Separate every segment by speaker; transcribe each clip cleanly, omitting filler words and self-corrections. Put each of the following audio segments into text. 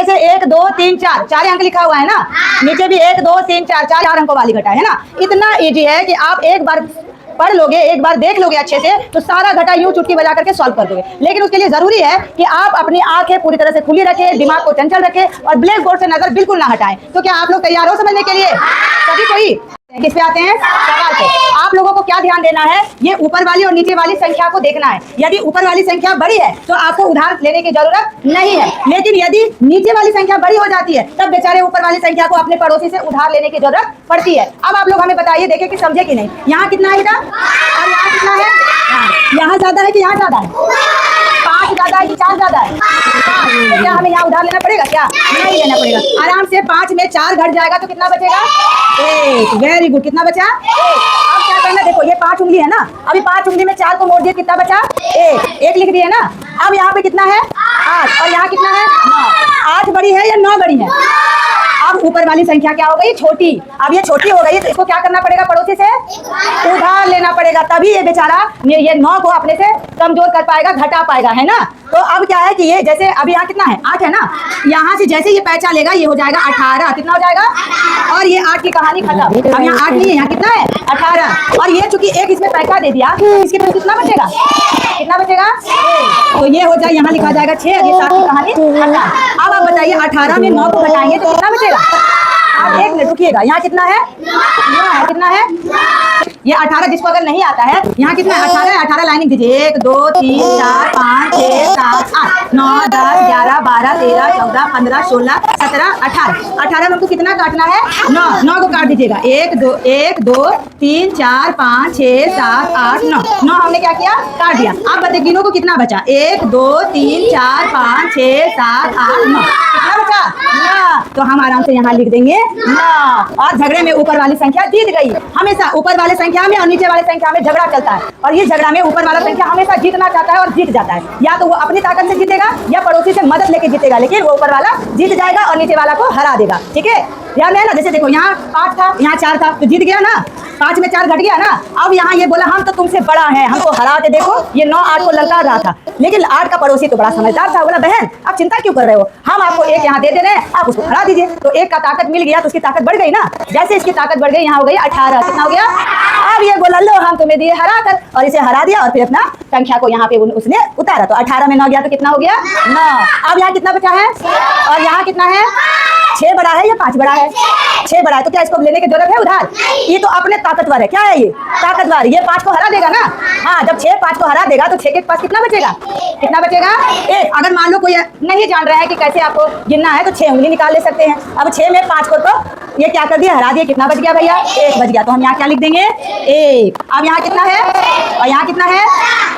Speaker 1: आगे से 1 2 3 4 4 अंक लिखा हुआ है ना, नीचे भी 1 2 3 4 4 अंकों वाली घटा है ना। इतना इजी है कि आप एक बार पढ़ लोगे, एक बार देख लोगे अच्छे से, तो सारा घटा यूं चुटकी बजा करके सॉल्व कर दोगे। लेकिन उसके लिए जरूरी है कि आप अपनी आंखें पूरी तरह से खुली रखें, दिमाग को चंचल रखें और ब्लैक बोर्ड से नजर बिल्कुल ना हटाएं। तो क्या आप लोग तैयार हो समझने के लिए? सभी कोई किस पे आते हैं? सवाल पे। आप लोगों को क्या ध्यान देना है, ये ऊपर वाली और नीचे वाली संख्या को देखना है। यदि ऊपर वाली संख्या बड़ी है तो आपको उधार लेने की जरूरत नहीं है, लेकिन यदि नीचे वाली संख्या बड़ी हो जाती है तब बेचारे ऊपर वाली संख्या को अपने पड़ोसी से उधार लेने की जरूरत पड़ती है। अब आप लोग हमें बताइए, देखें कि समझे कि नहीं। यहाँ कितना है बेटा और यहाँ कितना है? यहाँ ज्यादा है कि यहाँ ज्यादा है? 5 ज्यादा है कि 4 ज्यादा है? क्या हमें यहाँ उधार लेना पड़ेगा? क्या नहीं लेना पड़ेगा। आराम से 5 में 4 घट जाएगा तो कितना बचेगा? 1। Very good. कितना बचा? 1। अब क्या करना, देखो ये 5 उंगली है ना, अभी 5 उंगली में 4 को मोड़ दिए, कितना बचा? 1 लिख दिए ना। अब यहाँ पे कितना है? 8 और यहाँ कितना है? 9। 8 बड़ी है या 9 बड़ी है? अब ऊपर वाली संख्या क्या हो गई? छोटी। अब ये छोटी हो गई तो इसको क्या करना पड़ेगा? पड़ोसी से उधार लेना पड़ेगा, तभी ये बेचारा ये 9 को अपने से कमजोर कर पाएगा, घटा पाएगा, है ना। तो अब क्या है कि ये जैसे अभी यहाँ कितना है? 8 है ना, यहाँ से जैसे ये पैसा लेगा ये हो जाएगा 18। कितना हो जाएगा? और ये 8 की कहानी खत्म। अब यहाँ 8 नहीं है, यहाँ कितना है? 18। और ये चूंकि एक इसमें पैसा दे दिया, इसके पास कितना बचेगा? कितना बचेगा? तो ये हो जाए, यहाँ लिखा जाएगा 6, ये 7 की कहानी खत्म। अब आप बताइए 18 में 9 को घटाएंगे तो कितना बचेगा? आप एक मिनट रुकिएगा, यहाँ कितना है? 9 है। कितना है? ये 18 जिसको अगर नहीं आता है, यहाँ कितना है? 18 है। 18 लाइनिंग दीजिए। 1 2 3 4 5 6 7 8 9 10 11 12 13 14 15 16 17 18। 18 में हमको कितना काटना है? 9 को काट दीजिएगा। 1 2 3 4 5 6 7 8 9 हमने क्या किया? काट दिया। आप बताइए गिनो को कितना बचा? 1 2 3 4 5 6 7 8 9। कितना बचा? 9। तो हम आराम से यहाँ लिख देंगे 9। और झगड़े में ऊपर वाली संख्या जीत गई। हमेशा ऊपर वाले संख्या में और नीचे वाले संख्या में झगड़ा चलता है, और ये झगड़ा में ऊपर वाला संख्या हमेशा जीतना चाहता है और जीत जाता है। या तो वो अपनी ताकत से जीतेगा या पड़ोसी से मदद लेके जीतेगा, लेकिन वो ऊपर वाला जीत जाएगा और नीचे वाला को हरा देगा। ठीक है, ध्यान है ना। जैसे देखो यहाँ 5 था, यहाँ 4 था, तो जीत गया ना। 5 में 4 घट गया ना। अब यहाँ ये बोला हम तो तुमसे बड़ा है, हमको हरा के देखो। ये 9 8 को ललकार रहा था, लेकिन 8 का पड़ोसी तो बड़ा समझदार था। बोला बहन आप चिंता क्यों कर रहे हो, हम आपको 1 यहाँ दे दे रहे हैं, आप उसको हरा दीजिए। तो 1 का ताकत मिल गया तो उसकी ताकत बढ़ गई ना। जैसे इसकी ताकत बढ़ गई, यहाँ हो गई 18। कितना हो गया? अब ये बोला लो हम तुम्हें दिए हरा कर, और इसे हरा दिया और फिर अपना संख्या को यहाँ पे उसने उतारा। तो 18 में 9 गया तो कितना हो गया? 9। अब यहाँ कितना बचा है? और यहाँ कितना है? 6 बड़ा है या 5 बड़ा है? 6 बड़ा है। तो क्या इसको लेने की जरूरत है उधार? ये तो अपने ताकतवर है। क्या है ये? ताकतवर। ये 5 को हरा देगा ना। हाँ, जब 6 5 को हरा देगा तो 6 के पास कितना बचेगा? कितना बचेगा? 1। अगर मान लो कोई नहीं जान रहा है कि कैसे आपको गिनना है तो 6 उंगली निकाल ले सकते हैं। अब 6 में 5 को तो ये क्या कर दिया? हरा दिया। कितना बच गया भैया? 1 बच गया। तो हम यहाँ क्या लिख देंगे? 1। अब यहाँ कितना है और यहाँ कितना है?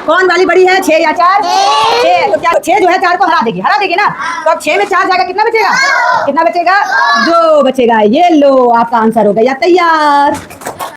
Speaker 1: कौन वाली बड़ी है, 6 या 4? 6। तो क्या 6 जो है 4 को हरा देगी ना। तो अब 6 में 4 जाएगा, कितना बचेगा? कितना बचेगा? 2 बचेगा। ये लो आपका आंसर हो गया तैयार।